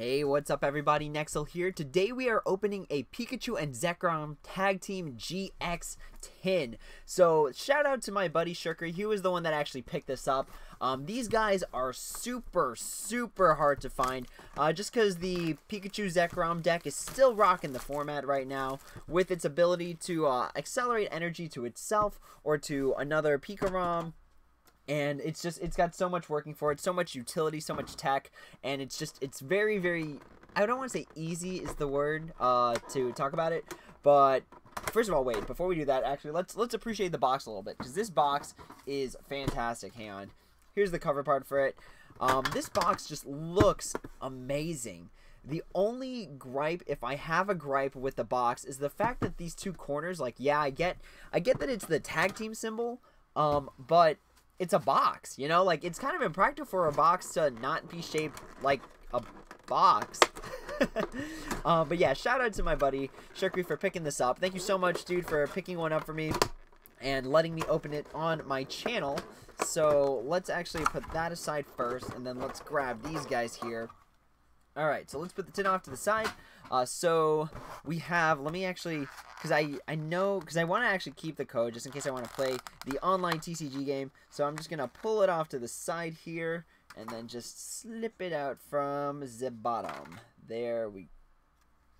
Hey, what's up everybody, Nexel here. Today we are opening a Pikachu and Zekrom Tag Team GX tin. So shout out to my buddy Shukri. He was the one that actually picked this up. These guys are super hard to find just because the Pikachu Zekrom deck is still rocking the format right now with its ability to accelerate energy to itself or to another Pikarom. And it's got so much working for it, so much utility, so much tech, and it's very, I don't want to say easy is the word to talk about it, but first of all, wait, before we do that, actually, let's appreciate the box a little bit, because this box is fantastic. Hang on. Here's the cover part for it. This box just looks amazing. The only gripe, if I have a gripe with the box, is the fact that these two corners, like, yeah, I get that it's the tag team symbol, but it's a box, you know, like, it's kind of impractical for a box to not be shaped like a box. But yeah, shout out to my buddy Shukri for picking this up. Thank you so much, dude, for picking one up for me and letting me open it on my channel. So let's actually put that aside first, and then let's grab these guys here. Alright, so let's put the tin off to the side. So we have, let me actually, because I want to actually keep the code just in case I want to play the online TCG game. So I'm just going to pull it off to the side here and then just slip it out from the bottom. There we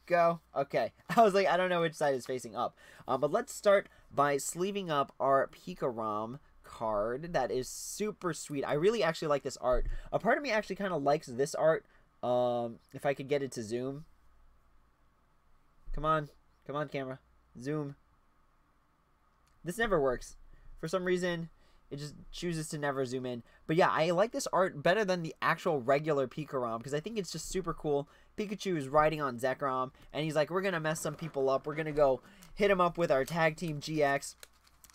go. Okay, I was like, I don't know which side is facing up. But let's start by sleeving up our Pikarom card. That is super sweet. I really actually like this art. A part of me actually kind of likes this art. If I could get it to zoom. Come on, camera. Zoom. This never works. For some reason, it just chooses to never zoom in. But yeah, I like this art better than the actual regular Pikarom because I think it's just super cool. Pikachu is riding on Zekrom, and he's like, we're going to mess some people up. We're going to go hit him up with our Tag Team GX.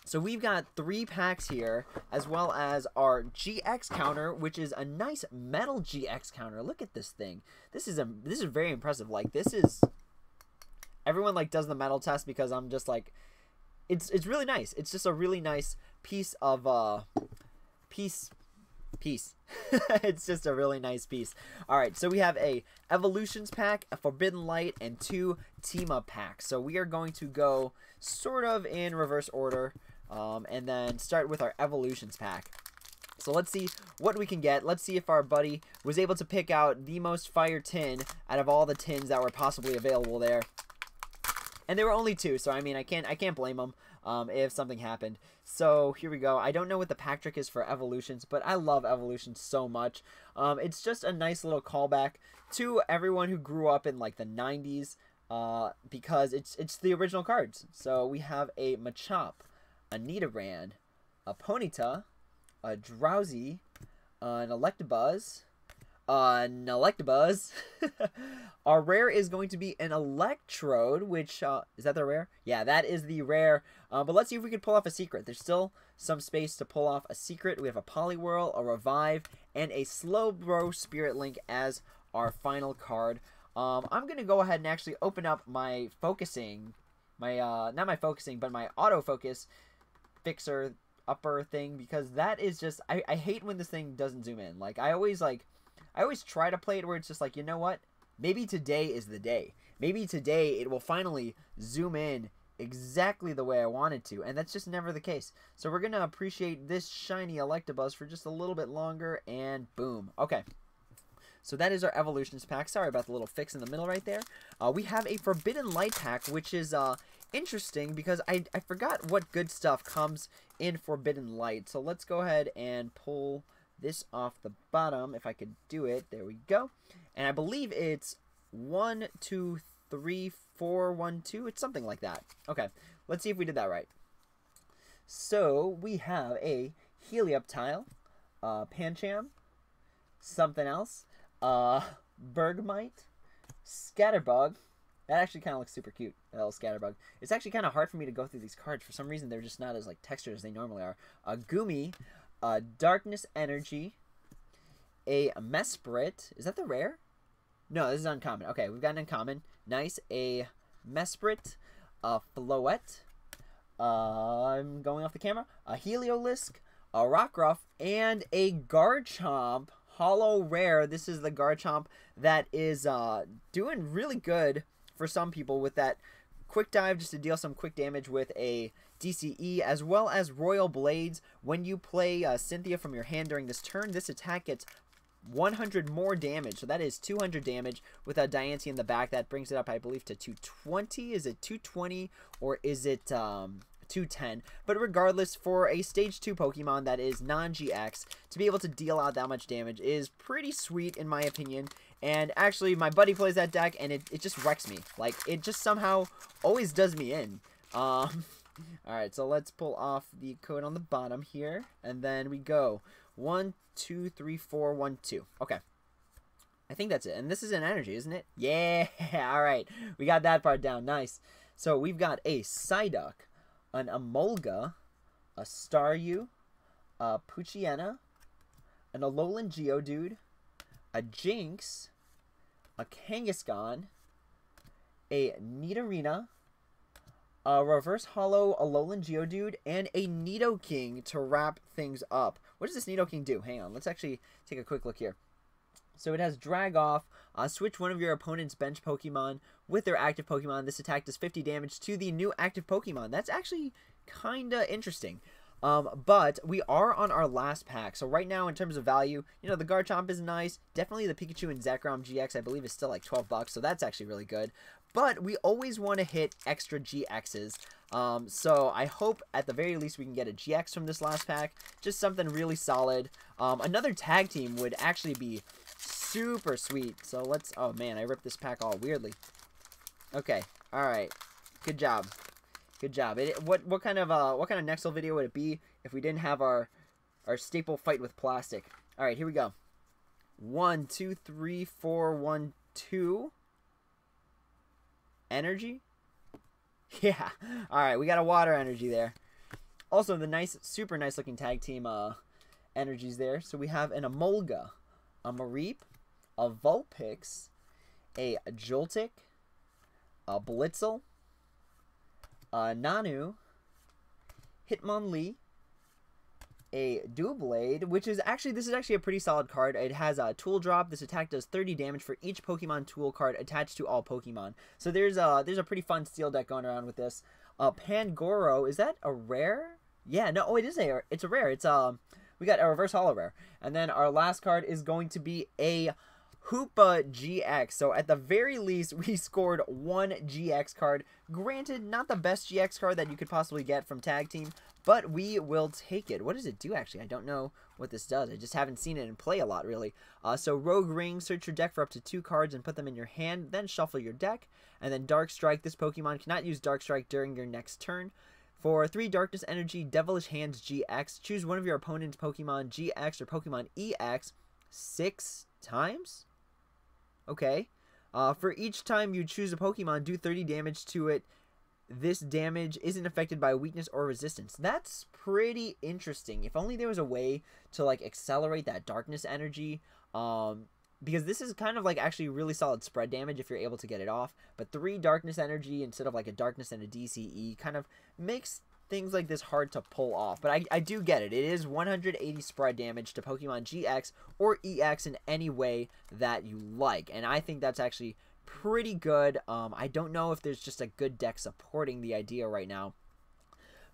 So we've got 3 packs here, as well as our GX counter, which is a nice metal GX counter. Look at this thing. This is very impressive. Like, this is, everyone like does the metal test because I'm just like, it's really nice. It's just a really nice piece of piece. It's just a really nice piece. All right, so we have a Evolutions pack, a Forbidden Light, and 2 Team Up packs. So we are going to go sort of in reverse order. And then start with our Evolutions pack. So let's see what we can get. Let's see if our buddy was able to pick out the most fire tin out of all the tins that were possibly available there. And there were only 2, so I mean, I can't blame him if something happened. So here we go. I don't know what the pack trick is for Evolutions, but I love Evolutions so much. It's just a nice little callback to everyone who grew up in like the 90s because it's the original cards. So we have a Machop, a Nidoran, a Ponyta, a Drowsy, an Electabuzz. Our rare is going to be an Electrode, which, is that the rare? Yeah, that is the rare. But let's see if we can pull off a secret. There's still some space to pull off a secret. We have a Poliwhirl, a Revive, and a Slowbro Spirit Link as our final card. I'm going to go ahead and actually open up my focusing, not my focusing, but my autofocus fixer upper thing, because that is just, I hate when this thing doesn't zoom in. Like, I always try to play it where it's just like, you know what, maybe today is the day. Maybe today it will finally zoom in exactly the way I want it to, and that's just never the case. So we're gonna appreciate this shiny Electabuzz for just a little bit longer, and boom. Okay, so that is our Evolutions pack. Sorry about the little fix in the middle right there. We have a Forbidden Light pack, which is interesting because I forgot what good stuff comes in Forbidden Light. So let's go ahead and pull this off the bottom if I could do it. There we go. And I believe it's 1 2 3 4 1 2. It's something like that. Okay, let's see if we did that right. So we have a Helioptile, Pancham, something else, Bergmite, Scatterbug. That actually kind of looks super cute, that little Scatterbug. It's actually kind of hard for me to go through these cards. For some reason, they're just not as like textured as they normally are. A Goomy, Darkness Energy, a Mesprit. Is that the rare? No, this is uncommon. Okay, we've got an uncommon. Nice. A Mesprit, a Floette. I'm going off the camera. A Heliolisk, a Rockruff, and a Garchomp Holo Rare. This is the Garchomp that is doing really good for some people with that Quick Dive just to deal some quick damage with a DCE, as well as Royal Blades. When you play Cynthia from your hand during this turn, this attack gets 100 more damage, so that is 200 damage with a Diancie in the back. That brings it up, I believe, to 220. Is it 220 or is it 210? But regardless, for a stage 2 Pokemon that is non-GX, to be able to deal out that much damage is pretty sweet in my opinion. And actually, my buddy plays that deck, and it just wrecks me. Like, it just somehow always does me in. Alright, so let's pull off the code on the bottom here, and then we go 1, 2, 3, 4, 1, 2. Okay. I think that's it. And this is an energy, isn't it? Yeah! Alright. We got that part down. Nice. So we've got a Psyduck, an Emolga, a Staryu, a Poochyena, an Alolan Geodude, a Jinx, a Kangaskhan, a Nidorina, a Reverse Hollow Alolan Geodude, and a Nidoking to wrap things up. What does this Nidoking do? Hang on, let's actually take a quick look here. So it has Drag Off, switch one of your opponent's bench Pokemon with their active Pokemon. This attack does 50 damage to the new active Pokemon. That's actually kinda interesting. But we are on our last pack. So right now, in terms of value, you know, the Garchomp is nice. Definitely the Pikachu and Zekrom GX, I believe, is still like 12 bucks. So that's actually really good. But we always want to hit extra GXs. So I hope at the very least we can get a GX from this last pack. Just something really solid. Another tag team would actually be super sweet. So let's, oh man, I ripped this pack all weirdly. Okay. All right. Good job. Good job. What kind of Nexel video would it be if we didn't have our staple fight with plastic? All right, here we go. 1, 2, 3, 4, 1, 2. Energy. Yeah. All right, we got a water energy there. Also, the nice, super nice looking tag team energies there. So we have an Emolga, a Mareep, a Vulpix, a Joltik, a Blitzel, Nanu, Hitmonlee, a Doublade, which is actually, this is actually a pretty solid card. It has a Tool Drop. This attack does 30 damage for each Pokemon Tool card attached to all Pokemon. So there's a pretty fun steel deck going around with this. Pangoro, is that a rare? Yeah, no, oh, it's a rare. It's we got a Reverse Holo Rare. And then our last card is going to be a Hoopa GX. So at the very least, we scored one GX card. Granted, not the best GX card that you could possibly get from Tag Team, but we will take it. What does it do, actually? I don't know what this does. I just haven't seen it in play a lot, really. So Rogue Ring, search your deck for up to 2 cards and put them in your hand, then shuffle your deck. And then Dark Strike. This Pokemon cannot use Dark Strike during your next turn. For 3 Darkness Energy, Devilish Hands GX, choose one of your opponent's Pokemon GX or Pokemon EX 6 times? Okay. For each time you choose a Pokemon, do 30 damage to it. This damage isn't affected by weakness or resistance. That's pretty interesting. If only there was a way to, like, accelerate that darkness energy. Because this is kind of, like, actually really solid spread damage if you're able to get it off. But 3 darkness energy instead of, like, a darkness and a DCE kind of makes things like this hard to pull off. But I do get it. It is 180 spread damage to Pokemon GX or EX in any way that you like. And I think that's actually pretty good. I don't know if there's just a good deck supporting the idea right now.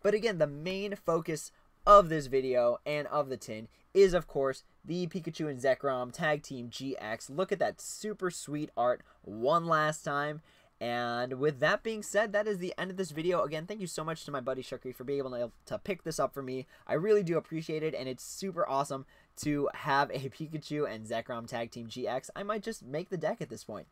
But again, the main focus of this video and of the tin is, of course, the Pikachu and Zekrom Tag Team GX. Look at that super sweet art one last time. And with that being said, that is the end of this video. Again, thank you so much to my buddy Shukri for being able to pick this up for me. I really do appreciate it, and it's super awesome to have a Pikachu and Zekrom Tag Team GX. I might just make the deck at this point.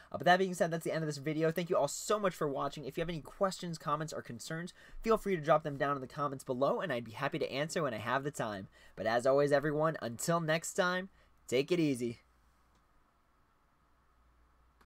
But that being said, that's the end of this video. Thank you all so much for watching. If you have any questions, comments, or concerns, feel free to drop them down in the comments below, and I'd be happy to answer when I have the time. But as always, everyone, until next time, take it easy.